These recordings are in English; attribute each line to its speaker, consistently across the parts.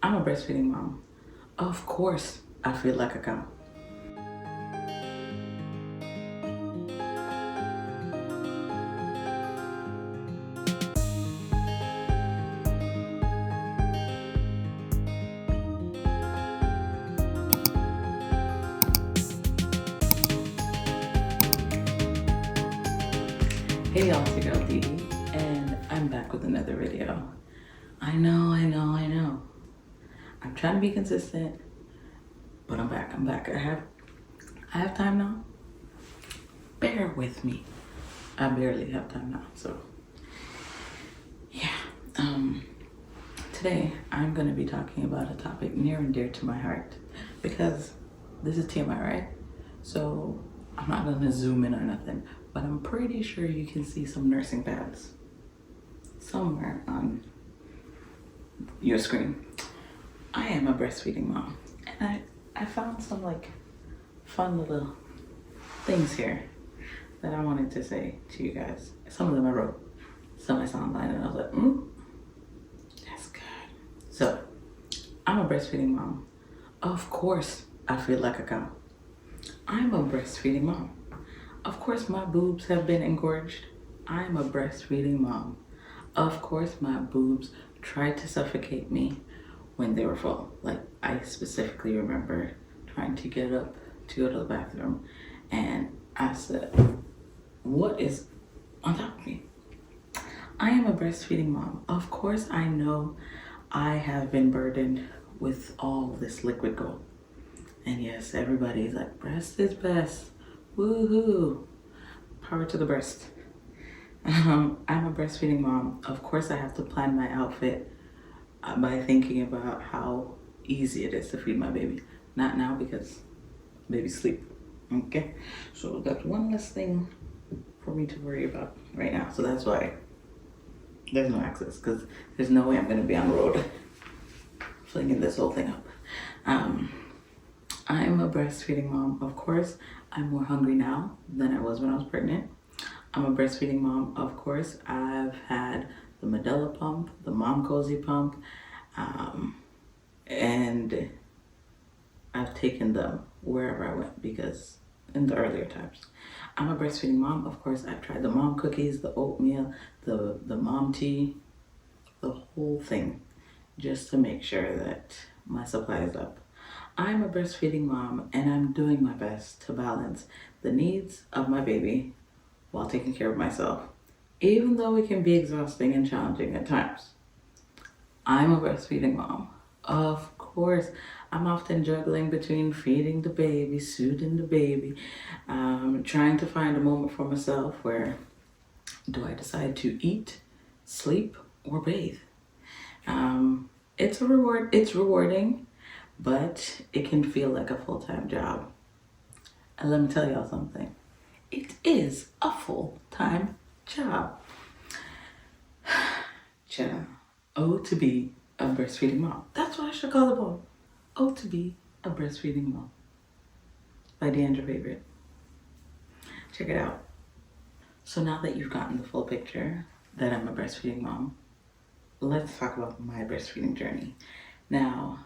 Speaker 1: I'm a breastfeeding mom. Of course, I feel like a cow. Hey y'all, it's your girl Dee, and I'm back with another video. I know. I'm trying to be consistent, but I'm back. I have time now. Bear with me. I barely have time now, so yeah. Today I'm gonna be talking about a topic near and dear to my heart because this is TMI, right? So I'm not gonna zoom in or nothing, but I'm pretty sure you can see some nursing pads somewhere on your screen. I am a breastfeeding mom, and I found some like fun little things here that I wanted to say to you guys. Some of them I wrote, some I saw online, and I was like, that's good. So, I'm a breastfeeding mom. Of course, I feel like a cow. I'm a breastfeeding mom. Of course, my boobs have been engorged. I'm a breastfeeding mom. Of course, my boobs tried to suffocate me when they were full. Like, I specifically remember trying to get up to go to the bathroom, and I said, what is on top of me? I am a breastfeeding mom. Of course, I know I have been burdened with all this liquid gold. And yes, everybody's like, breast is best. Woohoo. Power to the breast. I'm a breastfeeding mom. Of course, I have to plan my outfit by thinking about how easy it is to feed my baby. Not now because baby's sleep. Okay, so that's one less thing for me to worry about right now. So that's why there's no access, because there's no way I'm gonna be on the road flinging this whole thing up. I'm a breastfeeding mom. Of course, I'm more hungry now than I was when I was pregnant. I'm a breastfeeding mom. Of course, I've had the Medela pump, the Mom Cozy pump, and I've taken them wherever I went because in the earlier times. I'm a breastfeeding mom. Of course, I've tried the mom cookies, the oatmeal, the mom tea, the whole thing, just to make sure that my supply is up. I'm a breastfeeding mom, and I'm doing my best to balance the needs of my baby while taking care of myself, even though it can be exhausting and challenging at times. I'm a breastfeeding mom. Of course, I'm often juggling between feeding the baby, soothing the baby, trying to find a moment for myself where do I decide to eat, sleep, or bathe? It's rewarding, but it can feel like a full-time job. And let me tell y'all something. It is a full-time job. Child. Oh, to be a breastfeeding mom. That's what I should call the poem. Oh, to be a breastfeeding mom. By Deandra Favorite. Check it out. So now that you've gotten the full picture that I'm a breastfeeding mom, let's talk about my breastfeeding journey. Now,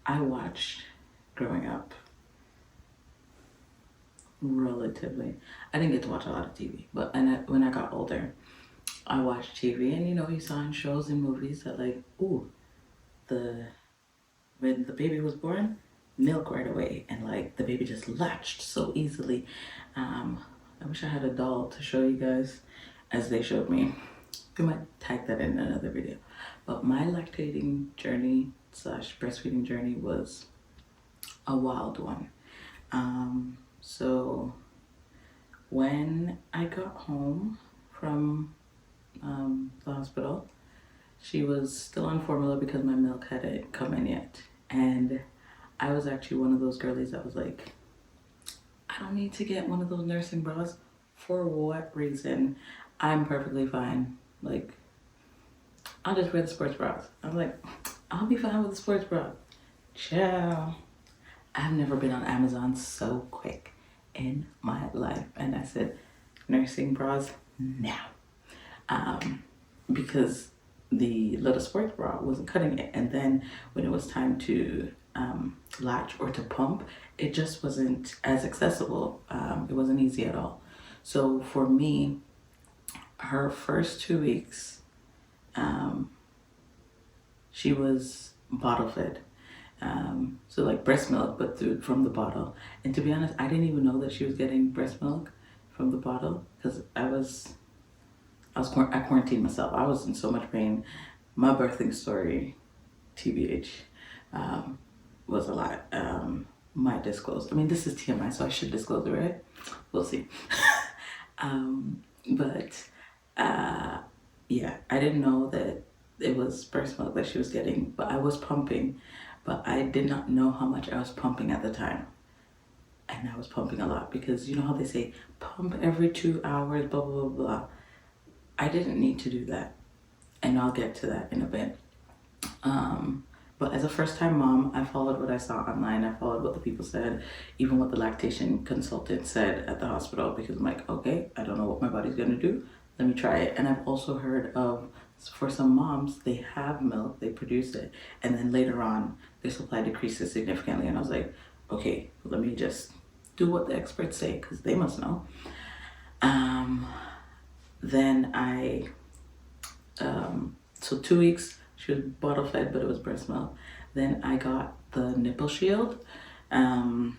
Speaker 1: I watched growing up relatively. I didn't get to watch a lot of TV, but when I got older, I watched TV, and you saw in shows and movies that like, ooh, when the baby was born, milk right away, and like the baby just latched so easily. I wish I had a doll to show you guys as they showed me. We might tag that in another video. But my lactating journey / breastfeeding journey was a wild one. So when I got home from the hospital, she was still on formula because my milk hadn't come in yet. And I was actually one of those girlies that was like, I don't need to get one of those nursing bras. For what reason? I'm perfectly fine. Like, I'll just wear the sports bras. I was like, I'll be fine with the sports bra. Ciao. I've never been on Amazon so quick in my life. And I said, nursing bras now. Because the little sports bra wasn't cutting it. And then when it was time to latch or to pump, it just wasn't as accessible. It wasn't easy at all. So for me, her first 2 weeks, she was bottle fed. So like breast milk, but from the bottle. And to be honest, I didn't even know that she was getting breast milk from the bottle because I quarantined myself. I was in so much pain. My birthing story, TBH, was a lot. Might disclose. I mean, this is TMI, so I should disclose it, right? We'll see. But yeah, I didn't know that it was breast milk that she was getting, but I was pumping, but I did not know how much I was pumping at the time. And I was pumping a lot because you know how they say pump every 2 hours, blah, blah, blah, blah. I didn't need to do that. And I'll get to that in a bit. But as a first-time mom, I followed what I saw online. I followed what the people said, even what the lactation consultant said at the hospital, because I'm like, okay, I don't know what my body's gonna do. Let me try it. And I've also heard of, for some moms, they have milk, they produce it, and then later on, their supply decreases significantly. And I was like, okay, let me just do what the experts say, because they must know. Then so 2 weeks, she was bottle fed, but it was breast milk. Then I got the nipple shield. And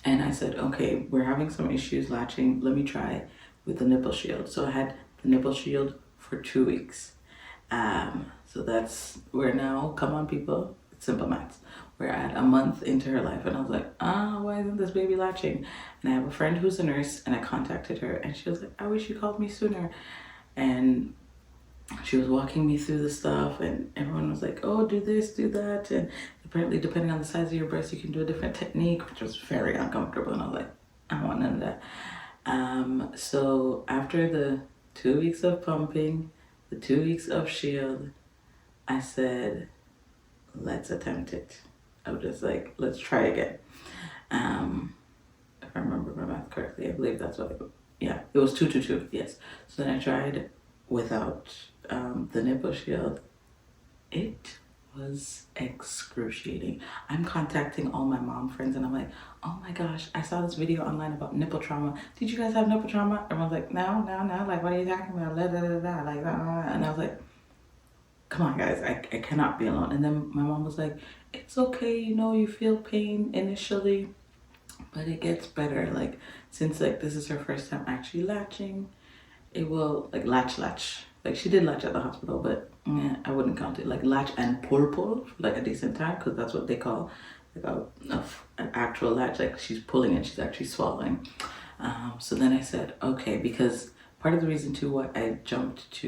Speaker 1: I said, okay, we're having some issues latching. Let me try with the nipple shield. So I had the nipple shield for 2 weeks. So we're now, come on people, it's simple maths. We're at a month into her life. And I was like, why isn't this baby latching? And I have a friend who's a nurse and I contacted her and she was like, I wish you called me sooner. And she was walking me through the stuff and everyone was like, oh, do this, do that. And apparently depending on the size of your breast, you can do a different technique, which was very uncomfortable. And I was like, I don't want none of that. So after the 2 weeks of pumping, the 2 weeks of shield, I said, let's attempt it. I was just like, let's try again. If I remember my math correctly, I believe that's what it was 2 to 2, yes. So then I tried without the nipple shield. It was excruciating. I'm contacting all my mom friends and I'm like, oh my gosh, I saw this video online about nipple trauma. Did you guys have nipple trauma? Everyone's like, no, like what are you talking about? Like and I was like, come on guys, I cannot be alone. And then my mom was like, it's okay, you know, you feel pain initially, but it gets better. Like since like this is her first time actually latching, it will like latch. Like she did latch at the hospital, but I wouldn't count it. Like latch and pull for like a decent time, because that's what they call like an actual latch. Like she's pulling and she's actually swallowing. So then I said, okay, because part of the reason too why I jumped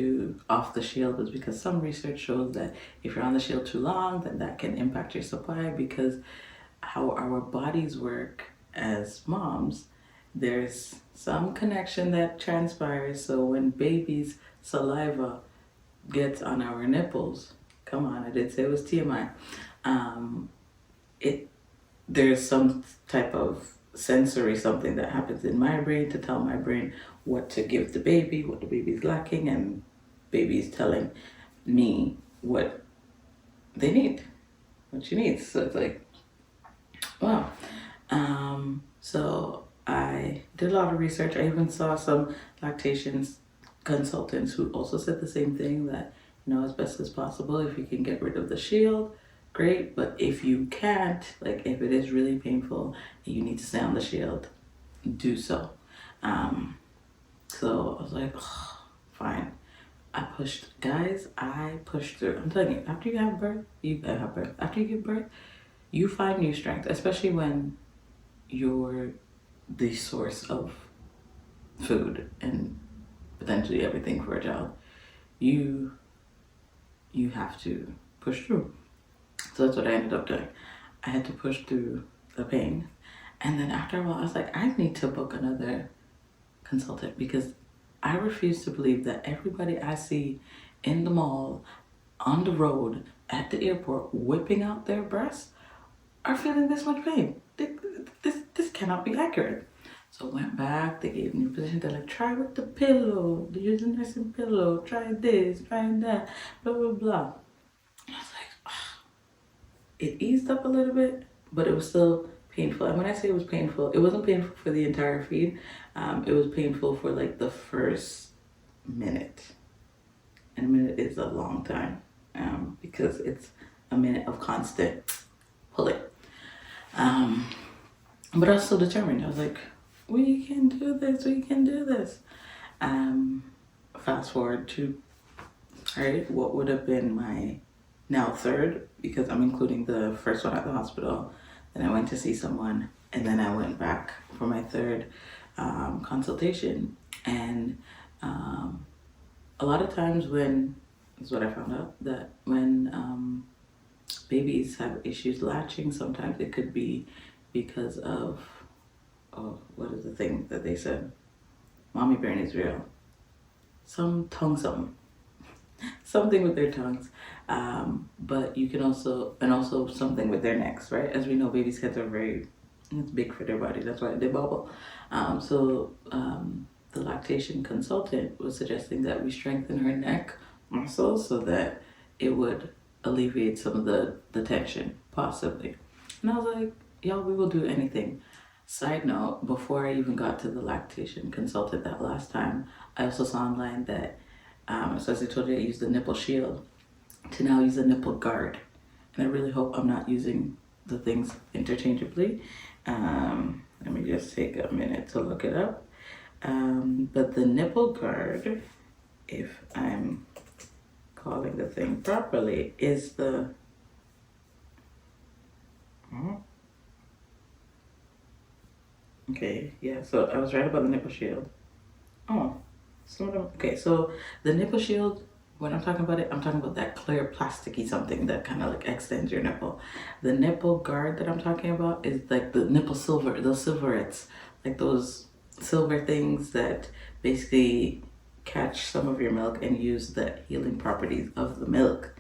Speaker 1: off the shield was because some research shows that if you're on the shield too long, then that can impact your supply, because how our bodies work as moms, there's some connection that transpires. So when baby's saliva gets on our nipples, come on, I did say it was TMI, there's some type of sensory something that happens in my brain to tell my brain what to give the baby, what the baby's lacking, and baby's telling me what they need, what she needs. So it's like, wow. So I did a lot of research. I even saw some lactation consultants who also said the same thing, that, you know, as best as possible, if you can get rid of the shield, great. But if you can't, like if it is really painful and you need to stay on the shield, do so. So I was like, oh, fine. I pushed through. I'm telling you, after you have birth, after you give birth, you find new strength, especially when you're the source of food and potentially everything for a child. You have to push through. So that's what I ended up doing. I had to push through the pain. And then after a while, I was like, I need to book another consultant, because I refuse to believe that everybody I see in the mall, on the road, at the airport, whipping out their breasts are feeling this much pain. This cannot be accurate. So I went back, they gave me a position, they're like, try with the pillow, use the nursing pillow, try this, try that, blah, blah, blah. I was like, oh. It eased up a little bit, but it was still painful. And when I say it was painful, it wasn't painful for the entire feed. It was painful for like the first minute. And a minute is a long time because it's a minute of constant pulling. But I was still determined. I was like, we can do this, we can do this. Fast forward to, what would have been my now third, because I'm including the first one at the hospital. Then I went to see someone, and then I went back for my third consultation. And a lot of times this is what I found out, that when babies have issues latching, sometimes it could be because of, what is the thing that they said? Mommy brain is real. Something with their tongues. But you can also something with their necks, right? As we know, babies' heads are it's big for their body. That's why they bubble. The lactation consultant was suggesting that we strengthen her neck muscles so that it would alleviate some of the tension, possibly. And I was like, y'all, we will do anything. Side note, before I even got to the lactation consultant that last time, I also saw online that, so as I told you, I used the nipple shield to now use a nipple guard. And I really hope I'm not using the things interchangeably. Let me just take a minute to look it up. But the nipple guard, if I'm calling the thing properly, is the... Okay, yeah, so I was right about the nipple shield. Okay, so the nipple shield, when I'm talking about it, I'm talking about that clear plasticky something that kind of like extends your nipple. The nipple guard that I'm talking about is like the nipple silver, those silverettes, like those silver things that basically catch some of your milk and use the healing properties of the milk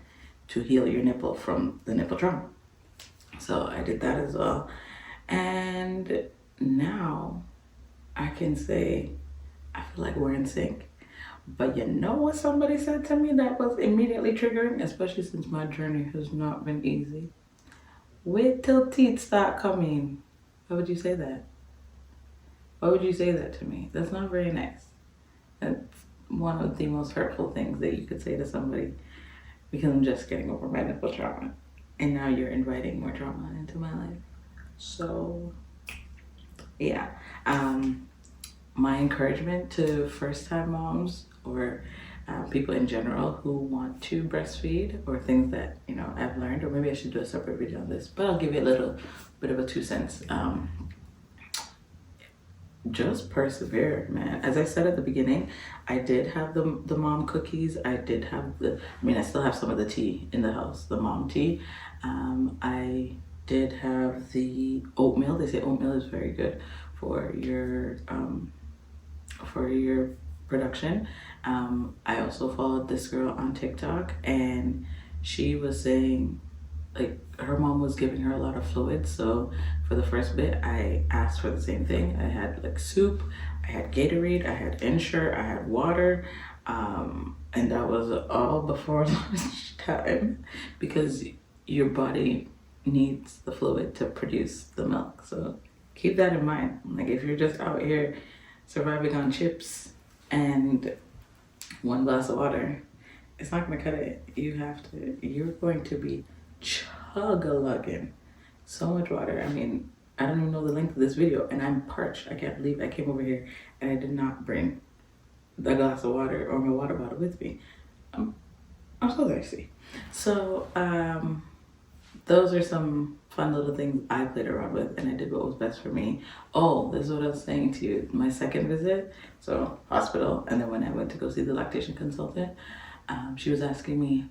Speaker 1: to heal your nipple from the nipple trauma. So I did that as well. And now I can say I feel like we're in sync. But you know what somebody said to me that was immediately triggering, especially since my journey has not been easy? Wait till teeth start coming. Why would you say that? Why would you say that to me? That's not very nice. That's one of the most hurtful things that you could say to somebody, because I'm just getting over my nipple trauma. And now you're inviting more trauma into my life. So, yeah. My encouragement to first-time moms or people in general who want to breastfeed, or things that, I've learned, or maybe I should do a separate video on this, but I'll give you a little bit of a 2 cents. Just persevere, man. As I said at the beginning, I did have the mom cookies. I did have I still have some of the tea in the house, the mom tea. I did have the oatmeal. They say oatmeal is very good for your production. I also followed this girl on TikTok, and she was saying, like, her mom was giving her a lot of fluids. So for the first bit, I asked for the same thing. I had like soup, I had Gatorade, I had Ensure, I had water, and that was all before lunchtime, because your body needs the fluid to produce the milk. So keep that in mind. Like, if you're just out here surviving on chips and 1 glass of water, it's not gonna cut it. You're going to be chug-a-lugging so much water. I don't even know the length of this video, and I'm parched. I can't believe I came over here and I did not bring the glass of water or my water bottle with me. I'm so thirsty. So those are some fun little things I played around with, and I did what was best for me. Oh, this is what I was saying to you. My second visit, so hospital, and then when I went to go see the lactation consultant, she was asking me,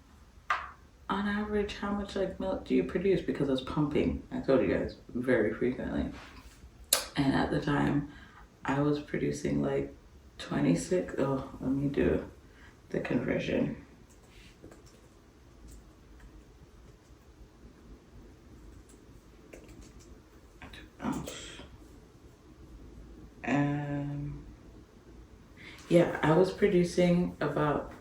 Speaker 1: on average, how much milk do you produce? Because I was pumping, I told you guys, very frequently. And at the time, I was producing 26, let me do the conversion. Yeah, I was producing about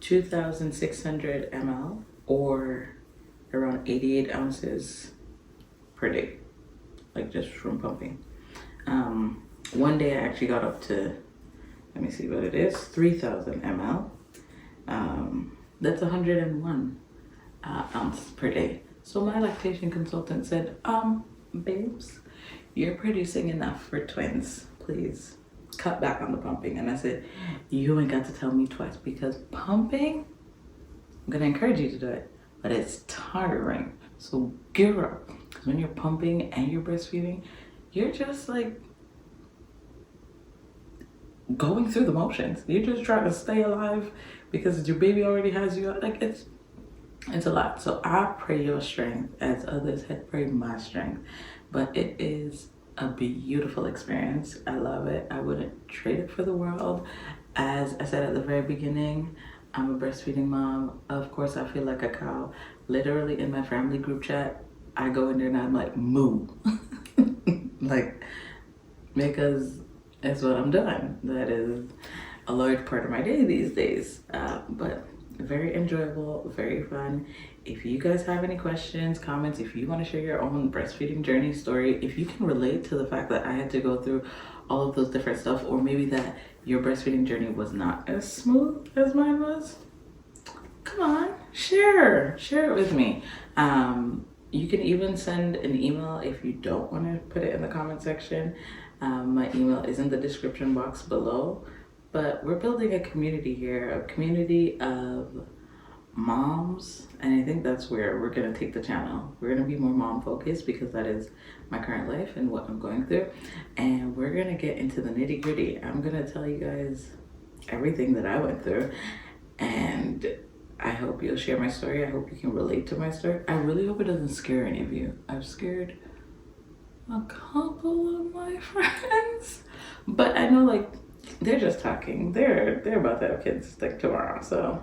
Speaker 1: 2,600 ml or around 88 ounces per day, like just from pumping. One day I actually got up to, let me see what it is, 3,000 ml. That's 101 ounces per day. So my lactation consultant said, babes, you're producing enough for twins. Please cut back on the pumping. And I said, you ain't got to tell me twice, because pumping, I'm gonna encourage you to do it, but it's tiring. So gear up, because when you're pumping and you're breastfeeding, you're just like going through the motions. You're just trying to stay alive because your baby already has you. Like it's a lot. So I pray your strength as others had prayed my strength. But it is a beautiful experience. I love it. I wouldn't trade it for the world. As I said at the very beginning, I'm a breastfeeding mom. Of course, I feel like a cow. Literally in my family group chat, I go in there and I'm like, moo. Like, because it's what I'm doing. That is a large part of my day these days. But very enjoyable, very fun. If you guys have any questions, comments, if you want to share your own breastfeeding journey story, if you can relate to the fact that I had to go through all of those different stuff, or maybe that your breastfeeding journey was not as smooth as mine was, come on, share it with me. You can even send an email if you don't want to put it in the comment section. My email is in the description box below. But we're building a community here, a community of moms, and I think that's where we're gonna take the channel. We're gonna be more mom focused because that is my current life and what I'm going through. And we're gonna get into the nitty gritty. I'm gonna tell you guys everything that I went through, and I hope you'll share my story. I hope you can relate to my story. I really hope it doesn't scare any of you. I've scared a couple of my friends, but I know like they're just talking. They're about to have kids like tomorrow, so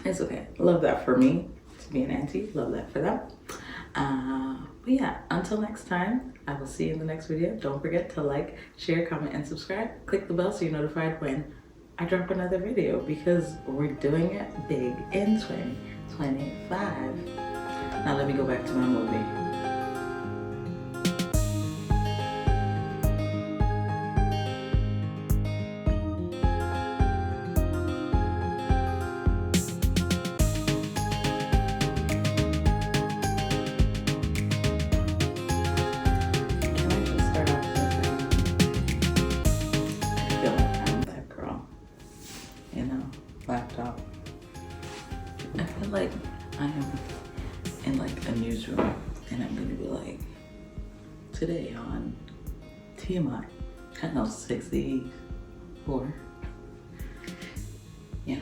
Speaker 1: it's okay. Love that for me to be an auntie. Love that for them. But yeah, until next time, I will see you in the next video. Don't forget to like, share, comment, and subscribe. Click the bell so you're notified when I drop another video, because we're doing it big in 2025. Now let me go back to my movie. Laptop. I feel like I am in like a newsroom and I'm gonna be like, today on TMI, channel 64. Yeah.